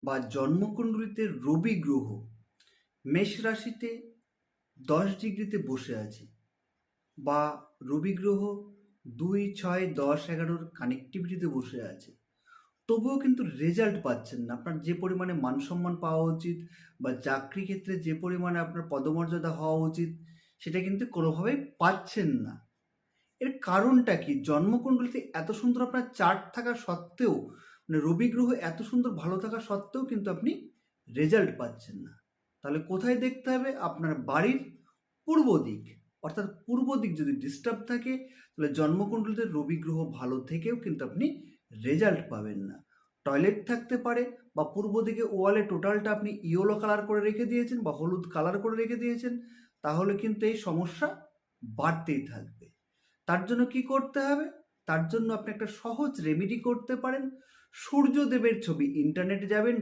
বা জন্মকুণ্ডলিতে রবি গ্রহ মেষ রাশিতে 10 ডিগ্রিতে বসে আছে, বা রবি গ্রহ 2, 6, 10, 11 কানেক্টিভিটিতে বসে আছে, তবুও কিন্তু রেজাল্ট পাচ্ছেন না। আপনার যে পরিমাণে মান সম্মান পাওয়া উচিত বা চাকরি ক্ষেত্রে যে পরিমাণে আপনার পদমর্যাদা হওয়া উচিত, সেটা কিন্তু কোনোভাবেই পাচ্ছেন না। এর কারণটা কি? জন্মকুণ্ডলিতে এত সুন্দর আপনার চার্ট থাকা সত্ত্বেও, মানে রবি গ্রহ এত সুন্দর ভালো থাকা সত্ত্বেও কিন্তু আপনি রেজাল্ট পাচ্ছেন না। তাহলে কোথায় দেখতে হবে? আপনার বাড়ির পূর্ব দিক। অর্থাৎ পূর্ব দিক যদি ডিস্টার্ব থাকে, তাহলে জন্মকুণ্ডলিতে রবি গ্রহ ভালো থেকেও কিন্তু আপনি রেজাল্ট পাবেন না। টয়লেট থাকতে পারে, বা পূর্ব দিকে ওয়ালে টোটালটা আপনি ইয়েলো কালার করে রেখে দিয়েছেন বা হলুদ কালার করে রেখে দিয়েছেন, তাহলে কিন্তু এই সমস্যা বাড়তেই থাকবে। তার জন্য কি করতে হবে? তার জন্য আপনি একটা সহজ রেমেডি করতে পারেন। সূর্যদেবের ছবি, ইন্টারনেটে যাবেন,